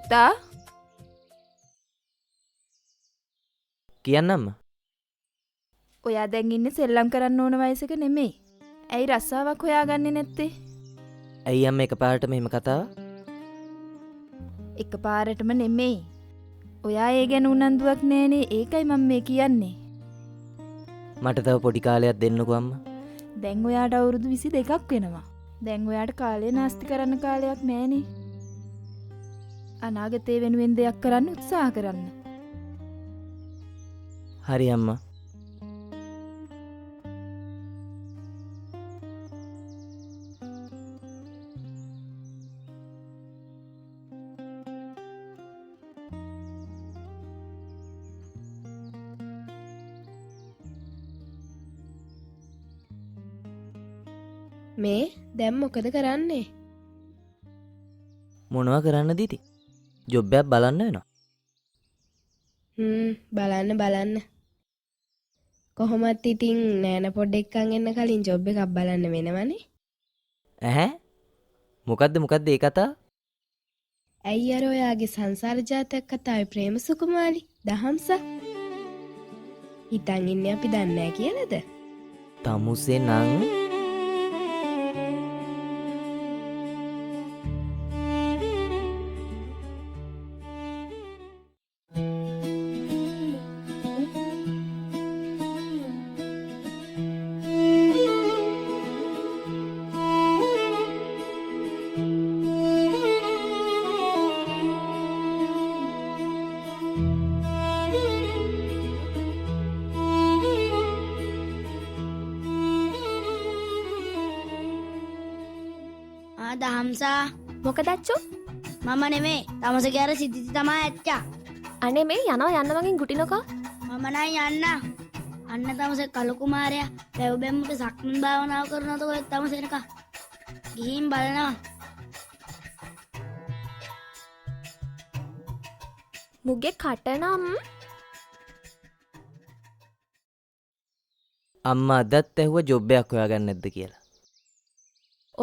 පුතා කියන්නම්ම. ඔයා දැන් ඉන්නේ සෙල්ලම් කරන්න ඕන වයසක නෙමෙයි. ඇයි රස්සාවක් හොයාගන්නේ නැත්තේ? ඇයි අම්ම එකපාරට මෙහෙම කතාව? එකපාරටම නෙමෙයි. ඔයා ඒ ගැන උනන්දුවක් නෑනේ. ඒකයි මම මේ කියන්නේ. මට තව පොඩි කාලයක් දෙන්නකෝ අම්මා. දැන් ඔයාට අවුරුදු 22ක් වෙනවා. දැන් ඔයාට කාලේ නාස්ති කරන්න කාලයක් නෑනේ. අනාගතේ වෙනුවෙන් දෙයක් කරන්න උත්සාහ කරන්න. හරි අම්මා. මේ දැන් මොකද කරන්නේ? මොනවා කරන්න දීති? ජොබ් එකක් බලන්න වෙනවා. බලන්න. කොහොමත් ඉතින් නෑන පොඩ්ඩෙක්කන් එන්න කලින් ජොබ් එකක් බලන්න වෙනවනේ. ඇහැ? මොකද්ද ඒ කතාව? ඇයි අර ඔයාගේ සංසාර ජාතක කතාවේ ප්‍රේම සුකුමාලි දහම්ස? හිතන් ඉන්නේ අපි දන්නේ නැහැ කියලාද? තමුසේ නං දහම්සා මොකද අච්චෝ? මම නෙමේ තමසගේ අර සිද්ධි තමයි ඇච්චා. අනේ මේ යනවා යන්න මගෙන් ගුටිනකෝ. මම නයි යන්න. අන්න තමසේ කලු කුමාරයා වැව් බැම්මට සක්මන් භාවනාව කරනකොට ඔය තමසේනක ගිහින් බලනවා. මුගේ කටනම් අම්මා අදත් ඇහුවා ජොබ් එකක් හොයාගන්න නැද්ද කියලා.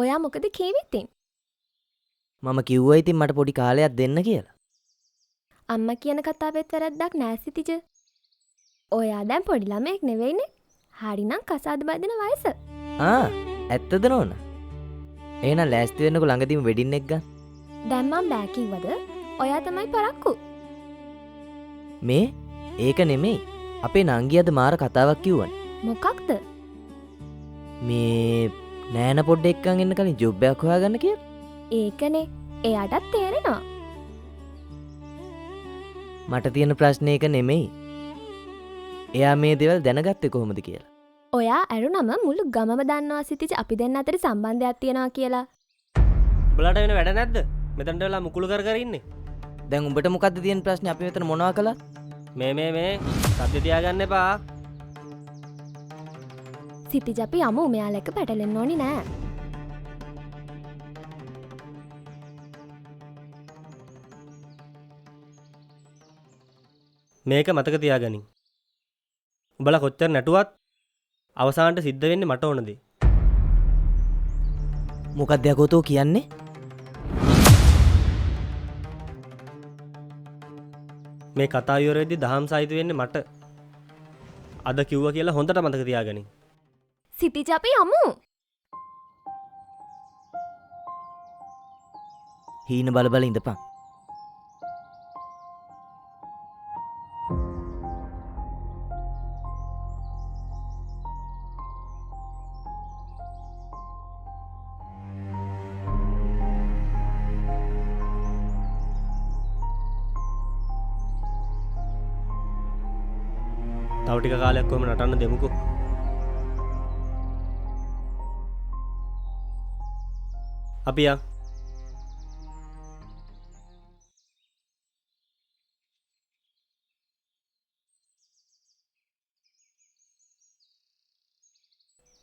ඔයා මොකද කීවිතින්? මම කිව්වා ඉතින් මට පොඩි කාලයක් දෙන්න කියලා. අම්මා කියන කතාවෙත් වැරද්දක් නෑ සිටිජ. ඔයා දැන් පොඩි ළමයෙක් නෙවෙයිනේ. හරිනම් කසාද බදින වයස. ඇත්තද නෝන? එහෙනම් ලෑස්ති වෙන්නකෝ ළඟදීම වෙඩින් එක ගන්න. දැන් මම බෑ කිව්වද? ඔයා තමයි පරක්කු. මේ ඒක නෙමෙයි. අපේ නංගියද මාර කතාවක් කිව්වනේ. මොකක්ද? මේ නෑන පොඩ්ඩ එක්කන් එන්න කලින් ජොබ් එකක් හොයාගන්න කියලා. ඒකනේ. එයාටත් තේරෙනවා. මට තියෙන ප්‍රශ්නේ ඒක නෙමෙයි. එයා මේ දේවල් දැනගත්තේ කොහොමද කියලා. ඔයා ඇරුණම මුළු ගමම දන්නවා සිටිජ අපි දෙන්න අතර සම්බන්ධයක් තියෙනවා කියලා. උඹලට වෙන වැඩ නැද්ද? මෙතනට වෙලා මුකුළු කර කර ඉන්නේ. දැන් උඹට මොකද්ද තියෙන ප්‍රශ්නේ? අපි මෙතන මොනවා කළා? මේ සද්ද තියාගන්න එපා. සිටිජ අපි යමු. මෙයාලා එක්ක පැටලෙන්න ඕනි නෑ. මේක මතක තියාගනින්. උඹලා කොච්චර නැටුවත් අවසානට සිද්ධ වෙන්නේ මට ඕන දේ. මොකක්ද යකෝතෝ කියන්නේ? මේ කතාව ඉවර වෙද්දි දහම් සාහිත්‍ය වෙන්නේ මට. අද කිව්වා කියලා හොඳට මතක තියාගනින්. සිටිජ අපි යමු. හීන බල ඉඳපන්. තව ටික කාලයක් කොහොම නටන්න දෙමුකෝ. අපි යා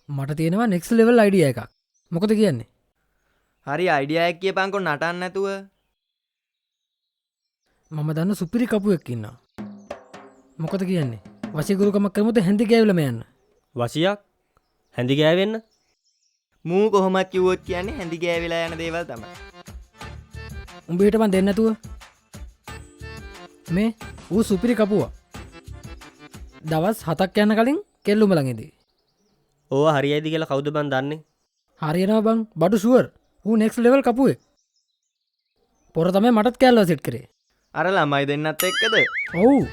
මට තියෙනවා නෙක්ස්ට් ලෙවල් අයිඩියා එකක්. මොකද කියන්නේ? හරි අයිඩියා එකක් කියපන්කො නටන්න නැතුව. මම දන්න සුපිරි කපුවෙක් ඉන්නවා. මොකද කියන්නේ? වශීකරුකමක් කරමුද හැන්දි ගෑවිලම යන්න. වශියක්? හැන්දි ගෑවෙන්න? මූ කොහොමත් කිව්වොත් කියන්නේ හැන්දි ගෑවිලා යන දේවල් තමයි. උඹ හිටපන් දෙන්න නැතුව. මේ ඌ සුපිරි කපුවා. දවස් 7ක් යන කලින් කෙල්ලුම ළඟදී. ඕව හරියයිද කියලා කවුද බන් දන්නේ? හරියනවා බං බඩු ෂුවර්. ඌ නෙක්ස්ට් ලෙවල් කපුවේ. පොර තමයි මටත් කැල්ලව සෙට් කරේ. අර ළමයි දෙන්නත් එක්කද? ඔව්.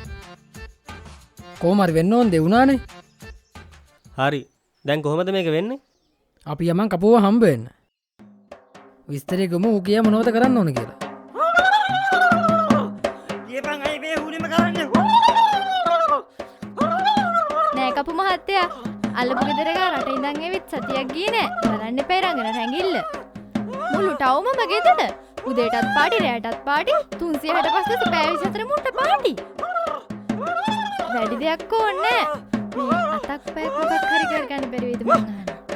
කොහොමරි වෙන්න ඕන දෙවුණානේ. හරි. දැන් කොහොමද මේක වෙන්නේ? අපි යමන් කපුව හම්බ වෙන්න. විස්තරය ගමු ඌ කියා මොනවද කරන්න ඕන කියලා. කියපන් අය මේ හුනිම කරන්නේ. නෑ කපු මහත්තයා අල්ලපු ගෙදර ගා රට ඉඳන් ඇවිත් සතියක් ගියේ නෑ. බලන්න එපා රංගන රැඟිල්ල. මුළු ටවුම මගේදද? උදේටත් පාටි රැටත් පාටි 365 පැය 24 මුට්ට පාටි. වැඩි දෙයක් ඕනේ නෑ. අතක් පැයක් මොකක් හරි කරගන්න බැරි වේද මං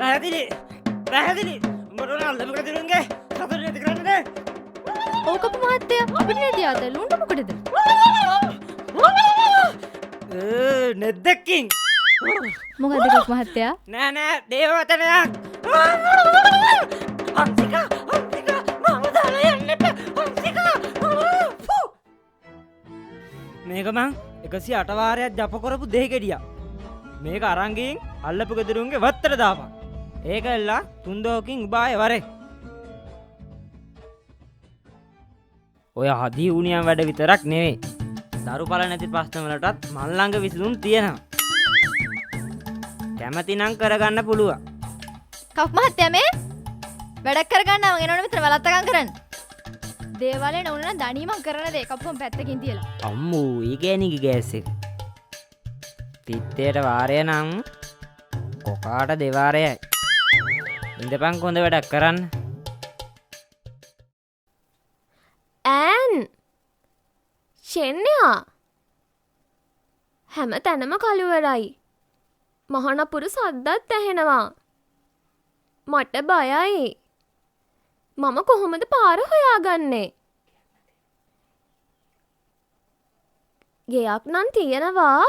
අහන්නේ. පැහැදිලි. උඹට ඕන අල්ලපු ගෙදරුන්ගේ සතුට නැති කරන්නේ. ඕ කපු මහත්තයා අපිට නේද යාතල උන්ට මොකටද? නෙද්දකින්. මොකද කපු මහත්තයා? නෑ නෑ දේවවතනයක්. අන්තිකා මම දාලා යන්න එපා. අන්තිකා. මේක මං 108 වාරයක් ජප කරපු දෙහිගෙඩියක්. මේක අරන් ගින් අල්ලපු ගෙදරුන්ගේ වත්තට දාපන්. ඒකල්ලා තුන්දෝකින් උබාය වරේ. ඔය හදී උනියම් වැඩ විතරක් නෙවෙයි. දරුපල නැති ප්‍රශ්න වලටත් මන් ළඟ විසඳුම් තියෙනවා. කැමති නම් කරගන්න පුළුවන්. කපු මහත්තයා මේ වැඩක් කරගන්න මම එනවනේ මෙතන වලත්තකම් කරන්න. දේවාලේ නෝන නම් දණීමක් කරන දේ කපුවම් පැත්තකින් තියලා. අම්මෝ ඊගෑනිගේ ගෑස් එක. පිත්තේට වාරය නම් කොකාට දෙවාරයයි. ඉඳපන් කොඳ වැඩක් කරන්න. ඈන් ෂෙන්යා හැම තැනම කළුවරයි. මහනපුරු සද්දත් ඇහෙනවා. මට බයයි. මම කොහොමද පාර හොයාගන්නේ? ගෙයක් නම් තියෙනවා.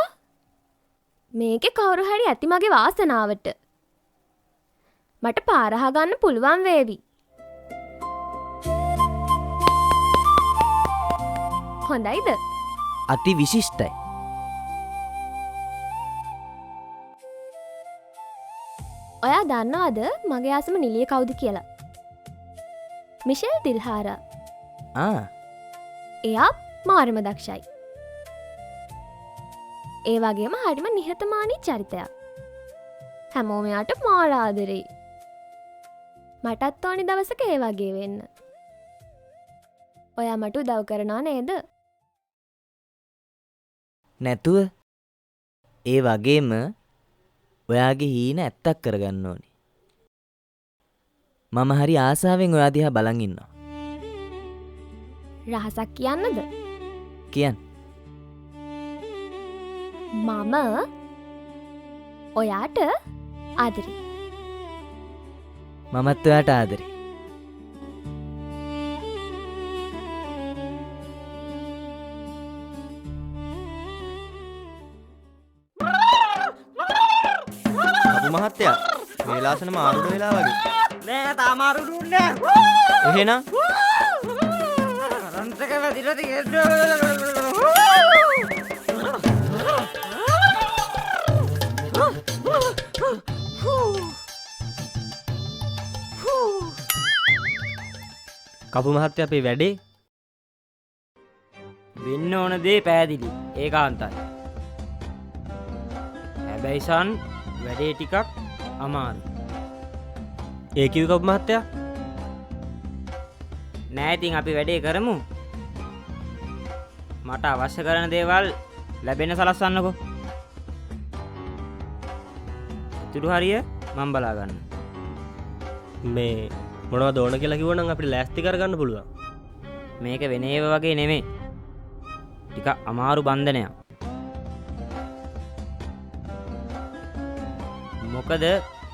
මේකේ කවුරු හරි ඇති මගේ වාසනාවට. මට පාර හොයාගන්න පුළුවන් වේවි. හොඳයිද? අති විශිෂ්ටයි. ඔයා දන්නවද මගේ ආසම නිලිය කවුද කියලා? මිෂෙල් දිල්හාරා. එයා මාරම දක්ෂයි. ඒ වගේම හරිම නිහතමානී චරිතයක්. හැමෝම එයාට මාර ආදරෙයි. මටත් ඕනි දවසක ඒ වගේ වෙන්න. ඔයා මට උදව් කරනවා නේද? නැතුව ඒ වගේම ඔයාගේ හීන ඇත්තක් කරගන්න ඕනේ. මම හරි ආසාවෙන් ඔයා දිහා බලන් ඉන්නවා. රහසක් කියන්නද? කියන්න. මම ඔයාට ආදරෙයි. මමත් ඔයාට ආදරේ. කපු මහත්තයා මේ ලාසන මාරුඩ වෙලා වගේ. නෑ තාම අරුඩු නෑ. එහෙනම් රන්තක වැදිලා තියෙන්න. කපු මහත්තයා අපේ වැඩේ වෙන්න ඕන දේ පැහැදිලි. ඒකාන්තයි. හැබැයි සන් වැඩේ ටිකක් අමාරු. ඒ කිව්ව කපු මහත්තයා? නෑ ඉතින් අපි වැඩේ කරමු. මට අවශ්‍ය කරන දේවල් ලැබෙන්න සලස්වන්නකෝ. ඉතුරු හරිය මම බලා ගන්න. මේ මොනවද ඕන කියලා කිව්වනම් අපිට ලෑස්ති කරගන්න පුළුවන්. මේක වෙන ඒවා වගේ නෙමෙයි. ටික අමාරු බන්ධනයක්. මොකද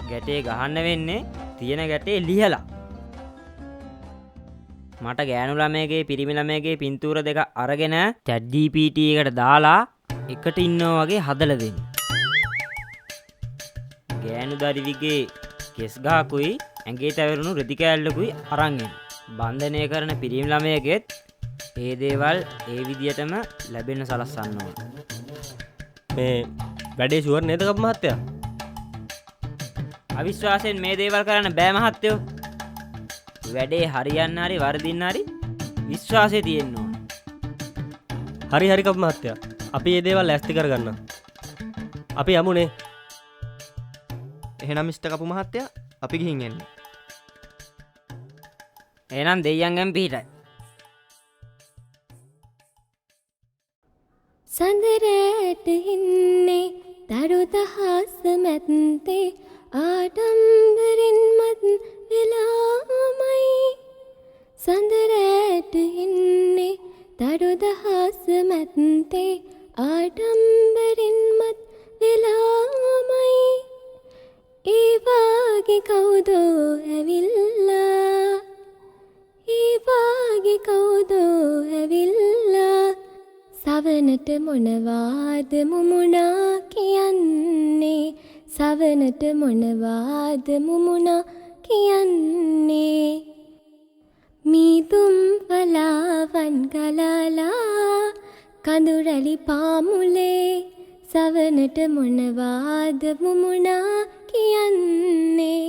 ගැටේ ගහන්න වෙන්නේ තියෙන ගැටේ ලියලා. මට ගෑනු ළමයගේ පිරිමි ළමයගේ පින්තූර දෙක අරගෙන chat GPT එකට දාලා එකට ඉන්නවා වගේ හදලා දෙන්න. ගෑනු දරිවිගේ කෙස් ගහකුයි ඇඟේ තැවරුණු රෙදි කෑල්ලකුයි අරන් එන්න. බන්ධනය කරන පිරිමි ළමයගෙත් ඒ දේවල් ඒ විදියටම ලැබෙන්න සලස්සන්න ඕන. මේ වැඩේ ෂුවර් නේද කපු මහත්තයා? අවිශ්වාසයෙන් මේ දේවල් කරන්න බෑ මහත්තයෝ. වැඩේ හරියන්න හරි වරදින්න හරි විශ්වාසය තියෙන්න ඕන. හරි කපු මහත්තයා. අපි මේ දේවල් ලෑස්ති කරගන්න. අපි යමුනේ. එහෙනම් මිස්ටර් කපු මහත්තයා අපි ගිහින් එන්න. එහෙනම් දෙයියන්ගෙන් පිටයි. සඳරෑට ඉන්නේ දරු දහස් මැත්තේ ආඩම්බරින් මත් වෙලාමයි. සඳරෑට ඉන්නේ දරු දහස් මැත්තේ ආඩම්බරින් මත් වෙලාමයි. ඒ වාගේ කවුදෝ ඇවිල්ලා, ඒ වාගේ කවුදෝ ඇවිල්ලා සවනට මොනවාද මුමුණා කියන්නේ, සවනට මොනවාද මුමුණා කියන්නේ. මීදුම් වලාවන් ගලලා කඳුරැලි පාමුලේ සවනට මොනවාද මුමුණා කියන්නේ,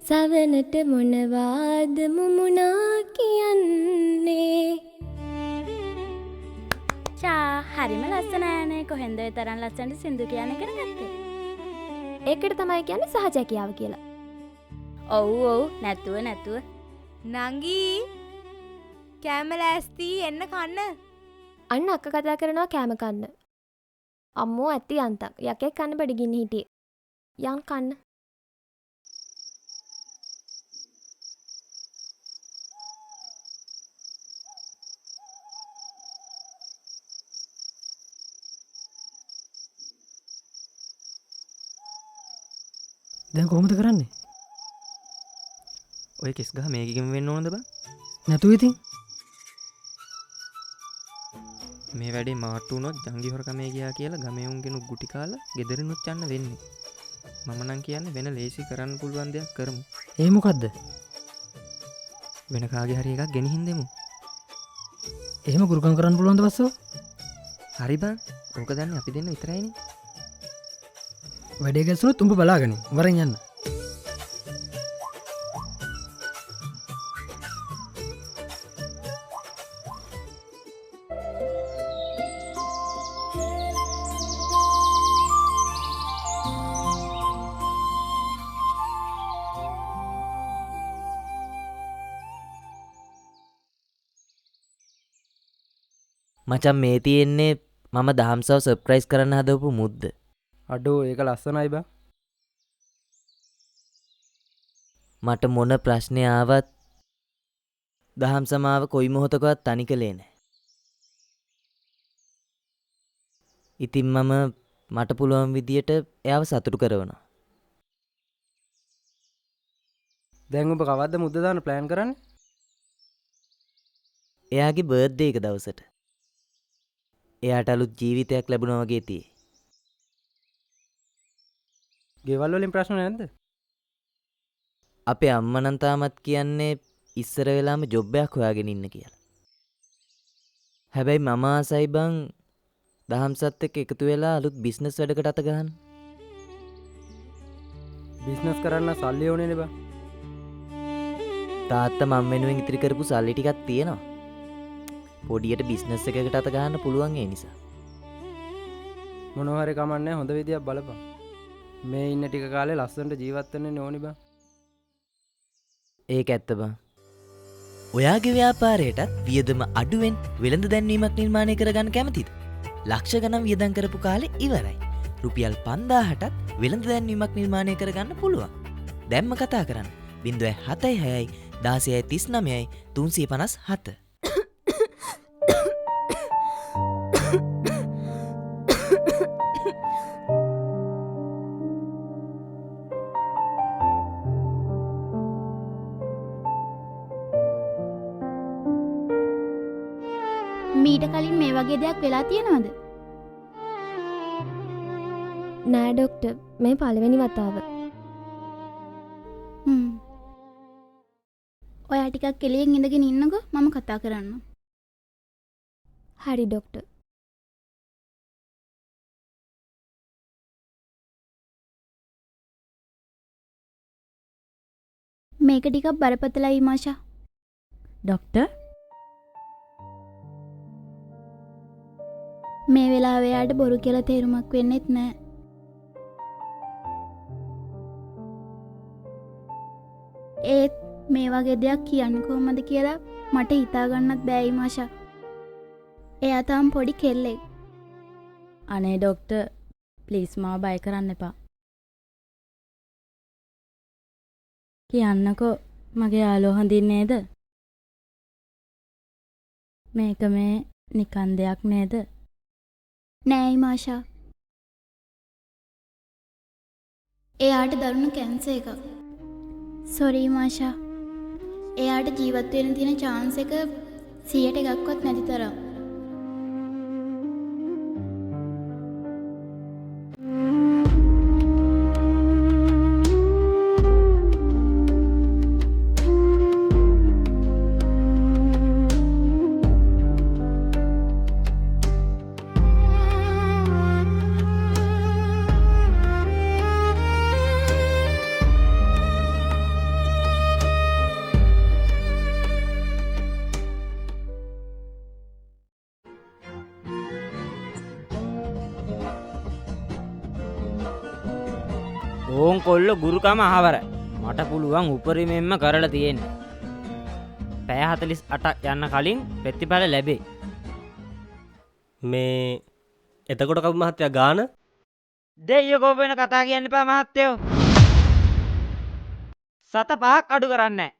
සවනට මොනවාද මුමුණා කියන්නේ. හරිම ලස්සනෑනේ. කොහෙන්ද ඒ තරම් ලස්සනට සින්දු කියන ඉගෙන ගත්තේ? ඒකට තමයි කියන්නේ සහජැකියාව කියලා. ඔව් නැතුව නංගී කෑම ලෑස්ති එන්න කන්න. අන්න අක්ක කතා කරනවා කෑම කන්න. අම්මෝ ඇති අන්තක් යකෙක් කන්න බඩගින්න හිටියේ. යන් කන්න. දැන් කොහොමද කරන්නේ? ඔය කෙස් ගහ මේකෙම වෙන්න ඕනද බං? නැතුව ඉතින් මේ වැඩේ මාට්ටු වුණොත් ජංගි හොරකමේ ගියා කියලා ගමේ උන්ගෙන ගුටි කාලා ගෙදරිනුත් යන්න වෙන්නේ. මම නම් කියන්නේ වෙන ලේසි කරන්න පුළුවන් දෙයක් කරමු. ඒ මොකද්ද? වෙන කාගේ හරි එකක් ගෙනihin දෙමු. එහෙම ගුරුකම් කරන්න පුළුවන්ද වස්සෝ? හරි බං. ඕක දන්නේ අපි දෙන්න විතරයිනේ. වැඩේ ගැස්සුනොත් උඹ බලාගනි. වරෙන් යන්න. මචං මේ තියෙන්නේ මම දහම්සව සර්ප්‍රයිස් කරන්න හදවපු මුද්ද. අඩෝ ඒක ලස්සනයි බං. මට මොන ප්‍රශ්නේ ආවත් දහම්සමාව කොයි මොහොතකවත් තනි කළේ නැහැ. ඉතින් මට පුළුවන් විදියට එයාව සතුටු කරනවා. දැන් ඔබ කවද්ද මුද්ද දාන්න ප්ලෑන් කරන්නේ? එයාගේ බර්ත්ඩේ එක දවසට. එයාට අලුත් ජීවිතයක් ලැබුණා වගේ තියෙයි. ගෙවල් වලින් ප්‍රශ්න නැද්ද? අපේ අම්මා නම් තාමත් කියන්නේ ඉස්සර වෙලාම ජොබ් එකක් හොයාගෙන ඉන්න කියලා. හැබැයි මම ආසයි බං දහම්සත් එක්ක එකතු වෙලා අලුත් බිස්නස් වැඩකට අත ගහන්න. බිස්නස් කරන්න සල්ලි ඕනේ නේ බං. තාත්තා මම වෙනුවෙන් ඉතිරි කරපු සල්ලි ටිකක් තියෙනවා. පොඩියට බිස්නස් එකකට අත ගහන්න පුළුවන් ඒ නිසා. මොනවා හරි කමන්නේ හොඳ විදියක් බලපන්. මේ ඉන්න ටික කාලේ ලස්සනට ජීවත් වෙන්න ඕනි බං. ඒක ඇත්ත බං. ඔයාගේ ව්‍යාපාරයටත් වියදම අඩුවෙන් වෙළඳ දැන්වීමක් නිර්මාණය කරගන්න කැමතිද? ලක්ෂ ගණන් වියදම් කරපු කාලේ ඉවරයි. රුපියල් 5000ටත් වෙළඳ දැන්වීමක් නිර්මාණය කරගන්න පුළුවන්. දැම්ම කතා කරන්න 076 1639 357. මීට කලින් මේ වගේ දෙයක් වෙලා තියෙනවද? නෑ ඩොක්ටර් මේ පළවෙනි වතාව. ඔයා ටිකක් එළියෙන් ඉඳගෙන ඉන්නකෝ මම කතා කරන්නම්. හරි ඩොක්ටර්. මේක ටිකක් බරපතලයි මාෂා. ඩොක්ටර් මේ වෙලාවේ යාට බොරු කියලා තේරුමක් වෙන්නෙත් නෑ. ඒත් මේ වගේ දෙයක් කියන්නේ කොහොමද කියලා මට හිතාගන්නත් බෑයි මාෂා. එයා තාම පොඩි කෙල්ලෙක්. අනේ ඩොක්ටර් ප්ලීස් මාව බය කරන්න එපා. කියන්නකෝ මගේ යාළුවෝ හොඳින් නේද? මේක මේ නිකන් දෙයක් නේද? නෑයි මාෂා. එයාට දරුණු කැන්සර් එකක්. සොරි මාෂා. එයාට ජීවත් වෙන්න තියෙන chance එක 100%ක්වත් නැති තරම්. ඕන් කොල්ල ගුරුකම අහවර මට පුළුවන් උපරිමෙන්ම කරලා තියෙන්නේ. පැය 48ක් යන්න කලින් ප්‍රතිඵල ලැබේ. මේ එතකොට කපු මහත්තයා ගාන දෙයියෝ කෝ වෙන කතා කියන්න එපා මහත්තයෝ. 7-5ක් අඩු කරන්නේ නැහැ.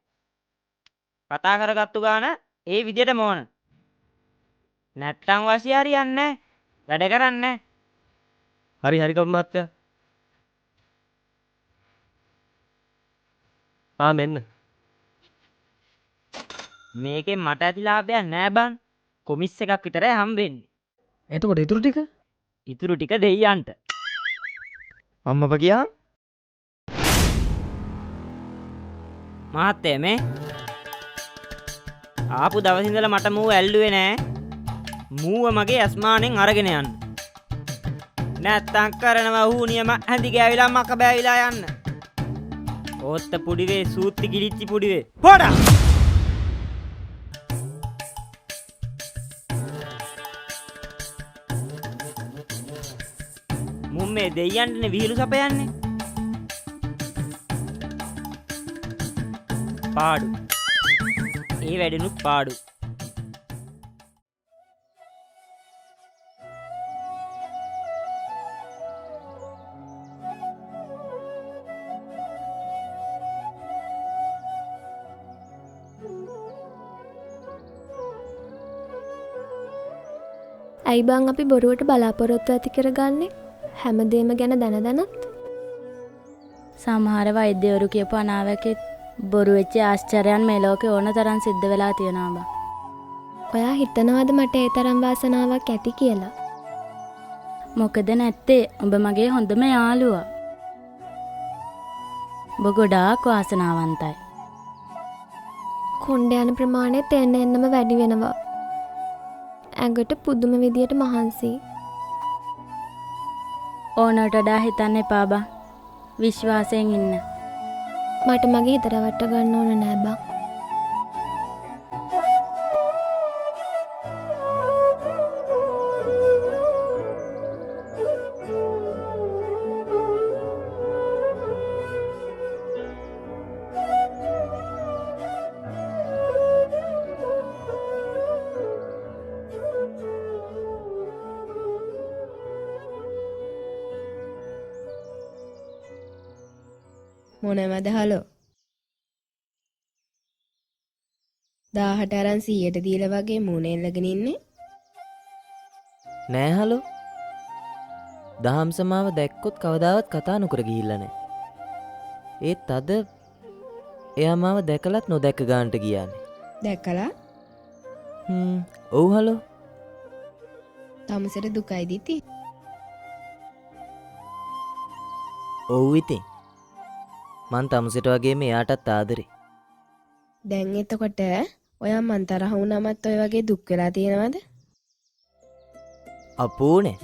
කතා කරගත්තු ගාන ඒ විදියටම ඕන. නැත්තම් වාසිය හරියන්නේ නැහැ. වැඩ කරන්නේ නැහැ. හරි කපු මහත්තයා මෙන්න මේකෙන් මට ඇති ලාභයක් නෑ බං. කොමිස් එකක් විතරයි හම්බෙන්නේ. එතකොට ඉතුරු ටික ඉතුරු ටික දෙයියන්ට. අම්මප කියා මහත්තයා මේ ආපු දවස් ඉඳලා මට මූ ඇල්ලුවේ නෑ. මූව මගේ අස්මානෙන් අරගෙන යන්න. නැත්තම් කරනවා ඌ නියම ඇඳි ගෑවිලා මක බෑවිලා යන්න. ඕත්ත පුඩිවේ සූත්ති කිලිච්චි පුඩිවේ පොඩා. මුම් මේ දෙයියන්ටනේ විහිළු සපයන්නේ. පාඩු. ඒ වැඩෙනුත් පාඩු. ඇයි බං අපි බොරුවට බලාපොරොත්තු ඇති කරගන්නේ? හැමදේම ගැන දැනදනත්. සමහර වෛද්‍යවරු කියපු අනාවැකෙත් බොරු වෙච්ච ආශ්චර්යයන් මේ ලෝකේ ඕන තරම් සිද්ධ වෙලා තියෙනවා බං. ඔයා හිතනවාද මට ඒ තරම් වාසනාවක් ඇති කියලා? මොකද නැත්තේ ඔබ මගේ හොඳම යාළුවා. ඔබ ගොඩාක් වාසනාවන්තයි. කොණ්ඩ යන ප්‍රමාණයත් එන්න එන්නම වැඩි වෙනවා. ඇඟට පුදුම විදියට මහන්සි. ඕනට වඩා හිතන්න එපා බං. විශ්වාසයෙන් ඉන්න. මට මගේ හිත රවට්ට ගන්න ඕන නෑ බං. මොනවද හලෝ 18 අරන් 100ට දීලා වගේ මූණ එල්ලගෙන ඉන්නේ. නෑ හලෝ. දහම් සමාව දැක්කොත් කවදාවත් කතා නොකර ගිහිල්ලා නෑ. ඒත් අද එයා මාව දැකලත් නොදැක ගන්නට ගියානේ. දැකලා ඔව් හලෝ. තමසට දුකයි දිති. ඔව් ඉතින්. මං තමුසෙට වගේම එයාටත් ආදරේ. දැන් එතකොට ඔයා මන් තරහ වුණාමත් ඔය වගේ දුක් වෙලා තියෙනවද? අපෝනේ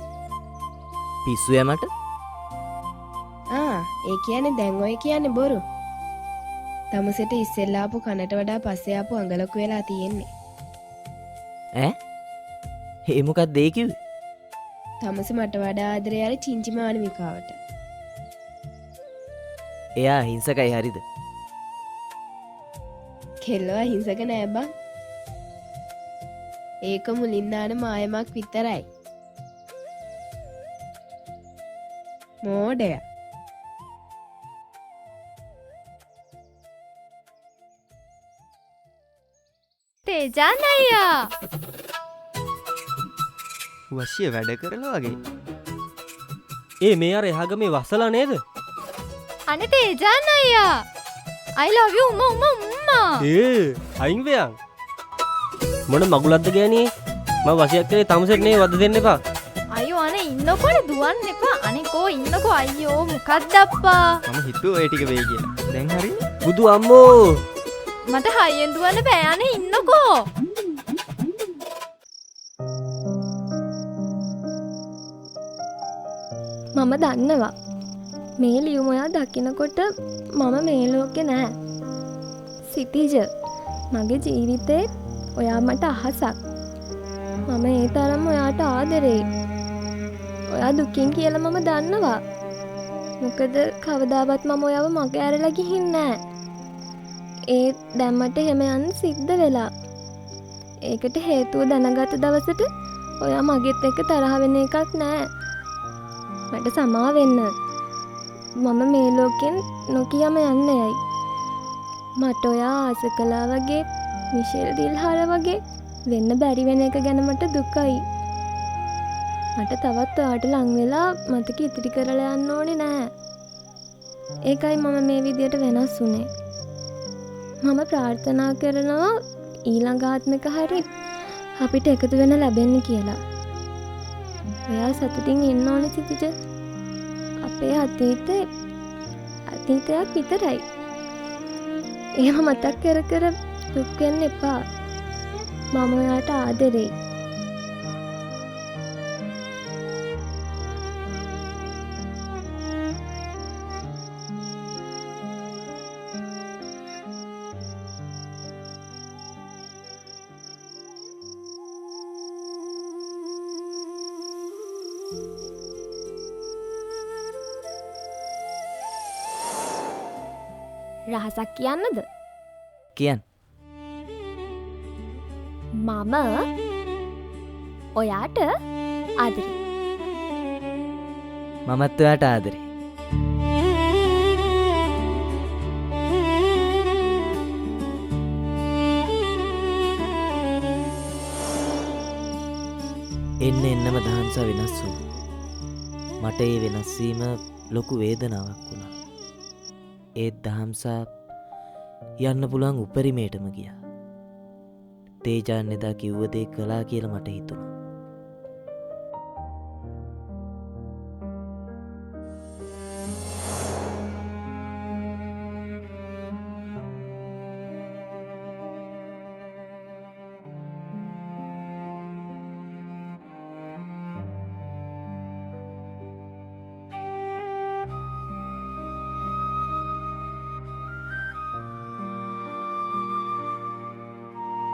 පිස්සුය මට ඒ කියන්නේ දැන් ඔය කියන්නේ බොරු. තමුසෙට ඉස්සෙල්ලාපු කනට වඩා පස්සේ ආපු අඟලක් වෙලා තියෙන්නේ. ඒ මොකක්ද ඒ කිව්වේ? තමුස මට වඩා ආදරේ අර චිංචි මානවිකාවට. එයා හිංසකයි හරිද? කෙල්ලව හිංසක නෑ බං. ඒක මුලින් දාන මායමක් විතරයි. මෝඩයා. තේජාන් අයියා වශය වැඩ කරලා වගේ. ඒ මේ අර එහාගමේ වස්සලා නේද? අනේ තේජාන් අයියා I love you උම්මා අයින් වෙයන්. මොන මගුලක්ද ගෑණී? මම වශයක් කරේ තමුසෙට නේ වද දෙන්න එපා. අයියෝ අනේ ඉන්නකොට දුවන්න එපා. අනේ කෝ ඉන්නකෝ අයියෝ මොකක්ද අප්පා? මම හිතුවා ඔය ටික වෙයි කියලා. දැන් හරිනේ. බුදු අම්මෝ මට හයියෙන් දුවන්න බෑ. අනේ ඉන්නකෝ. මම දන්නවා මේ ලියුම ඔයා දකිනකොට මම මේ ලෝකේ නෑ. සිටිජ මගේ ජීවිතේ ඔයා මට අහසක්. මම ඒ තරම් ඔයාට ආදරෙයි. ඔයා දුකින් කියලා මම දන්නවා. මොකද කවදාවත් මම ඔයාව මගේ ඇරලා ගිහින් නෑ. ඒ දැන් මට එහෙම යන්න සිද්ධ වෙලා. ඒකට හේතුව දැනගත් දවසට ඔයා මගෙත් එක්ක තරහ වෙන එකක් නෑ. මට සමා වෙන්න. මම මේ ලෝකෙන් නොකියම යන්න යයි. මට ඔයා ආස කළා වගේ මිෂෙල් දිල්හාර වගේ වෙන්න බැරි වෙන එක ගැන මට දුකයි. මට තවත් ඔයාට ලං වෙලා මතක ඉතිරි කරලා යන්න ඕනේ නෑ. ඒකයි මම මේ විදියට වෙනස් වුනේ. මම ප්‍රාර්ථනා කරනවා ඊළඟ ආත්මික හරි අපිට එකතු වෙන්න ලැබෙන්න කියලා. ඔයා සතුටින් ඉන්න ඕනේ සිටිජ. අපේ අතීතයක් විතරයි. එහෙම මතක් කර කර දුක් වෙන්න එපා. මම ඔයාට ආදරෙයි. රහසක් කියන්නද? කියන්න. මම ඔයාට ආදරෙයි. මමත් ඔයාට ආදරෙයි. එන්න එන්නම දහන්සා වෙනස් වුණා. මට ඒ වෙනස් වීම ලොකු වේදනාවක් වුණා. ඒත් දහම්සා යන්න පුළුවන් උපරිමයටම ගියා. තේජාන් එදා කිව්ව දේ කළා කියලා මට හිතුණා.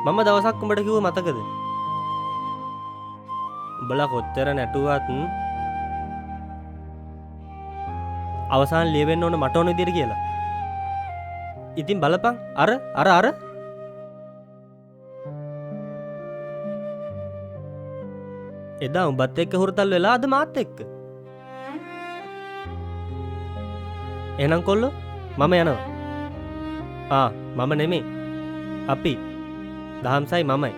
මම දවසක් උඹට කිව්ව මතකද? උඹලා කොච්චර නැටුවත් අවසාන ලියවෙන්න ඕන මට ඕන විදියට කියලා. ඉතින් බලපන් අර එදා උඹත් එක්ක හුරතල් වෙලා අද මාත් එක්ක. එහෙනම් කොල්ලෝ මම යනවා. මම නෙමෙයි. අපි දහම්සයි මමයි.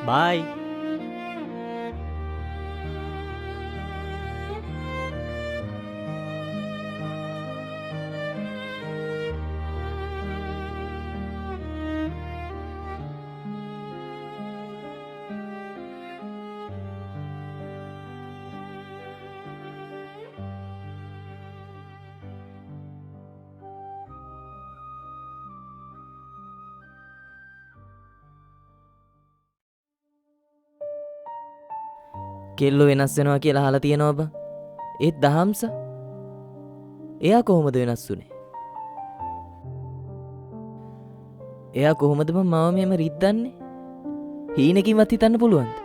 බයි. කෙල්ලෝ වෙනස් වෙනවා කියලා අහලා තියෙනවා බං. ඒත් දහම්ස එයා කොහොමද වෙනස් වුනේ? එයා කොහොමද බං මාව මෙහෙම රිද්දන්නේ? හීනකින්වත් හිතන්න පුළුවන්ද?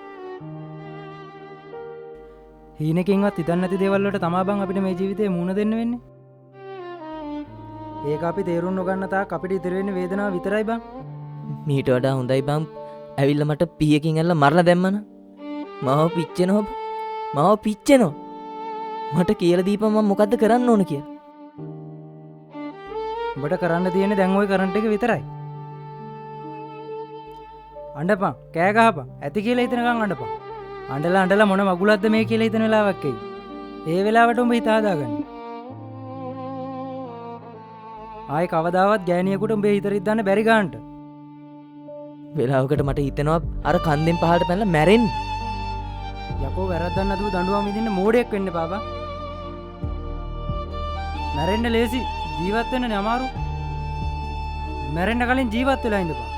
හීනකින්වත් හිතන්න නැති දේවල් වලට තමා බං අපිට මේ ජීවිතේ මුහුණ දෙන්න වෙන්නේ. ඒක අපි තේරුම් නොගන්න තාක් අපිට ඉතිරි වෙන්නේ වේදනාව විතරයි බං. මීට වඩා හොඳයි බං ඇවිල්ලා මට පීයකින් ඇල්ල මරලා දැම්මන. මාව පිච්චෙනවා බං. මාව පිච්චෙනවා. මට කියලා දීපන් මම මොකද්ද කරන්න ඕන කියලා. උඹට කරන්න තියෙන්නේ දැන් ওই කරන්ට් එක විතරයි. අඬපන්, කෑ ගහපන්, ඇති කියලා හිතනකම් අඬපන්. අඬලා මොන මගුලක්ද මේ කියලා හිතන වෙලාවක් එයි. ඒ වෙලාවට උඹ හිත හදාගන්න. ආයි කවදාවත් ගෑණියෙකුට උඹේ හිත රිද්දන්න බැරි ගන්නට. වෙලාවකට මට හිතෙනවා අර කන්දෙන් පහළට පැනලා මැරෙන්න. යකෝ වැරද්දක් නැතුව දඬුවම් විඳින්න මෝඩයෙක් වෙන්න බබා. මැරෙන්න ලේසි, ජීවත් වෙන්න අමාරු. මැරෙන්න කලින් ජීවත් වෙලා ඉඳපන්.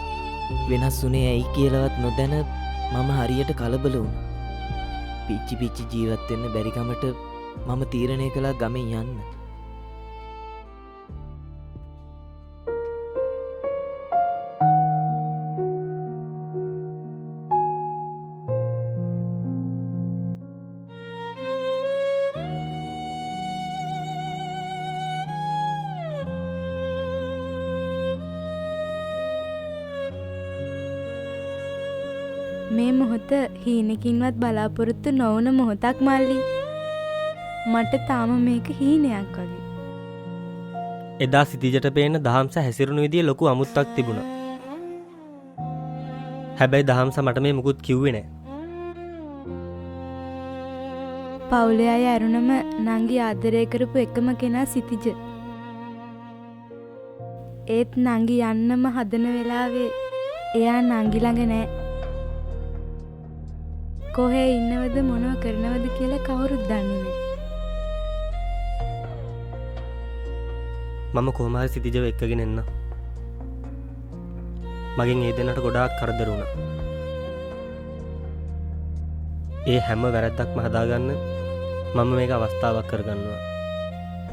වෙනස් වුණේ ඇයි කියලාවත් නොදැන මම හරියට කලබල වුණා. පිච්චි ජීවත් වෙන්න බැරි කමට මම තීරණය කළා ගමෙන් යන්න. මේ මොහොත හීනකින්වත් බලාපොරොත්තු නොවන මොහොතක් මල්ලි. මට තාම මේක හීනයක් වගේ. එදා සිතිජට පේන දහම්ස හැසිරුණු විදිය ලොකු අමුත්තක් තිබුණා. හැබැයි දහම්ස මට මේ මුකුත් කිව්වේ නෑ. පවුලේ අය ඇරුණම නංගි ආදරය කරපු එකම කෙනා සිතිජ. ඒත් නංගි යන්නම හදන වෙලාවේ එයා නංගි ළඟ නෑ. කොහේ ඉන්නවද මොනව කරනවද කියලා කවුරුත් දන්නේ නෑ. මම කොහොම හරි සිතිජව එක්කගෙන එන්න. මගෙන් ඒ දෙන්නට ගොඩාක් කරදර වුණා. ඒ හැම වැරද්දක්ම හදාගන්න මම මේක අවස්ථාවක් කරගන්නවා.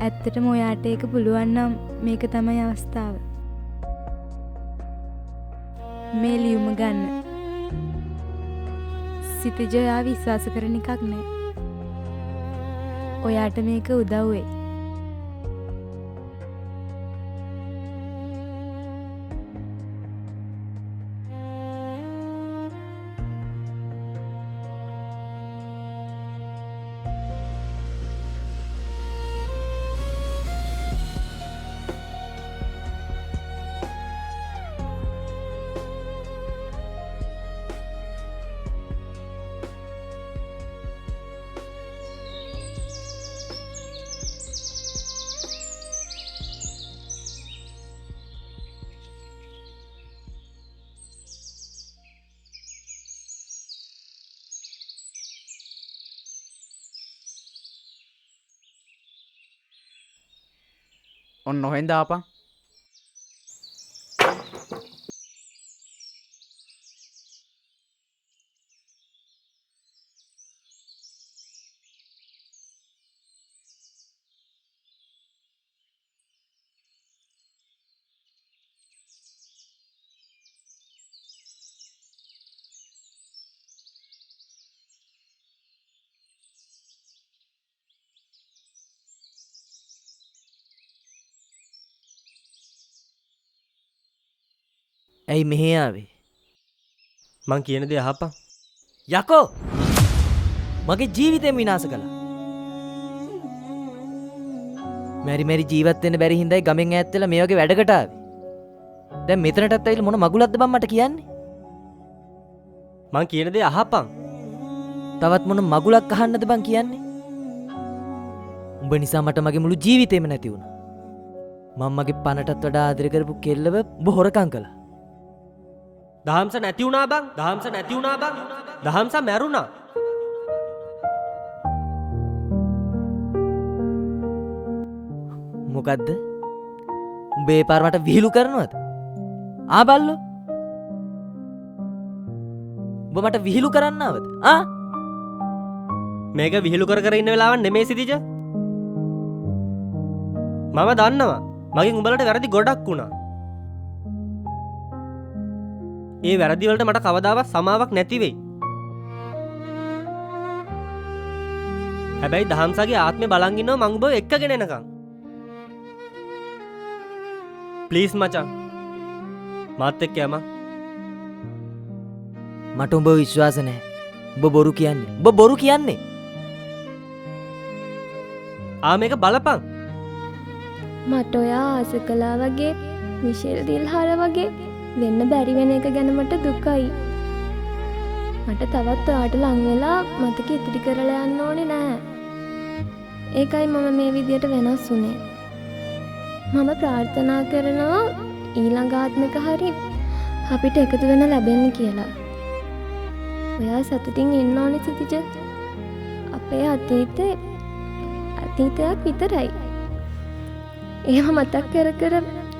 ඇත්තටම ඔයාට ඒක පුළුවන් නම් මේක තමයි අවස්ථාව. මේ ලියුම ගන්න. සිතිජ ඔයා විශ්වාස කරන එකක් නෑ. ඔයාට මේක උදව් වෙයි. ඔන්න ඔහෙන් දාපන්. ඇයි මෙහෙ ආවේ? මං කියන දේ අහපන්. යකෝ මගේ ජීවිතේම විනාශ කළා. මෙරි ජීවත් වෙන්න බැරි හින්දායි ගමෙන් ඈත් වෙලා මේ වගේ වැඩකට ආවේ. දැන් මෙතනටත් ඇවිල්ලා මොන මගුලක්ද බං මට කියන්නේ? මං කියන දේ අහපන්. තවත් මොන මගුලක් අහන්නද බං කියන්නේ? උඹ නිසා මට මගේ මුළු ජීවිතේම නැති වුණා. මම මගේ පණටත් වඩා ආදරය කරපු කෙල්ලව උඹ හොරකම් කළා. දහම්ස නැති වුණා බං. දහම්ස නැති වුණා බං. දහම්ස මැරුණා. මොකද්ද? උඹේ පාර මට විහිළු කරනවද? ආ බල්ලෝ. උඹ මට විහිළු කරන්නවද? ආ? මේක විහිළු කර ඉන්න වෙලාවක් නෙමෙයි සිතිජ. මම දන්නවා මගෙන් උඹලට වැරදි ගොඩක් වුණා. ඒ වැරදි වලට මට කවදාවත් සමාවක් නැති වෙයි. හැබැයි දහම්සගේ ආත්මේ බලන් ඉන්නවා මං උඹව එක්කගෙන එනකම්. ප්ලීස් මචං. මාත් එක්ක යම. මට උඹ විශ්වාස නැහැ. උඹ බොරු කියන්නේ. උඹ බොරු කියන්නේ. මේක බලපන්. මට ඔයා ආස කළා වගේ මිෂෙල් දිල්හාර වගේ වෙන්න බැරි වෙන එක ගැන මට දුකයි. මට තවත් ඔයාට ලං වෙලා මතක ඉතිරි කරලා යන්න ඕනේ නෑ. ඒකයි මම මේ විදියට වෙනස් වුනේ. මම ප්‍රාර්ථනා කරනවා ඊළඟ ආත්මික හරි අපිට එකතු වෙන්න ලැබෙන්න කියලා. ඔයා සතුටින් ඉන්න ඕනේ සිතිජ. අපේ අතීතේ අතීතයක් විතරයි. ඒව මතක් කර කර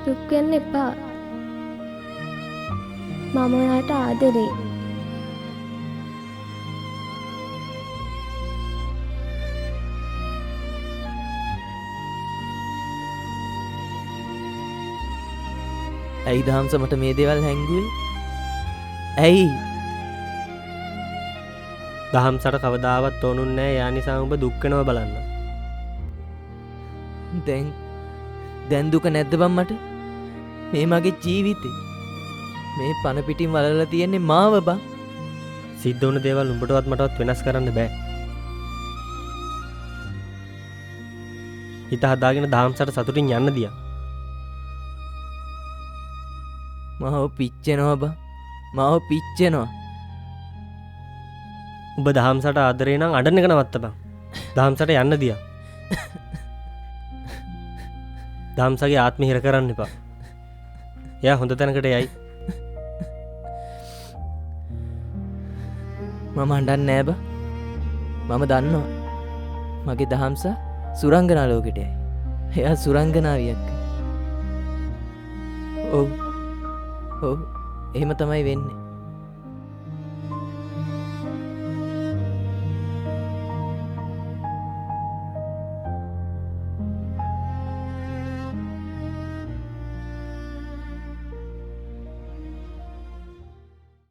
දුක් වෙන්න එපා. මම ඔයාට ආදරේ. ඇයි දහම්ස මට මේ දේවල් හැංගුවේ? ඇයි? දහම්සට කවදාවත් ඕනුන්නේ නැහැ යා නිසා උඹ දුක් වෙනවා බලන්න. දැන් දුක නැද්ද බං මට? මේ මගේ ජීවිතේ. මේ පන පිටින් වලලා තියෙන්නේ මාව බං. සිද්ධ වුණ දේවල් උඹටවත් මටවත් වෙනස් කරන්න බෑ. හිත හදාගෙන දහම්සට සතුටින් යන්න දියා. මාව පිච්චෙනවා බං. මාව පිච්චෙනවා. උඹ දහම්සට ආදරේ නම් අඬන එක නවත්තපන්. දහම්සට යන්න දියා. දහම්සගේ ආත්මය හිර කරන්න එපා. එයා හොඳ තැනකට යයි. මම අඬන්නේ නෑ බං. මම දන්නවා. මගේ දහම්ස සුරංගනා ලෝකෙට යයි. එයා සුරංගනාවියක්. ඔව්. එහෙම තමයි වෙන්නේ.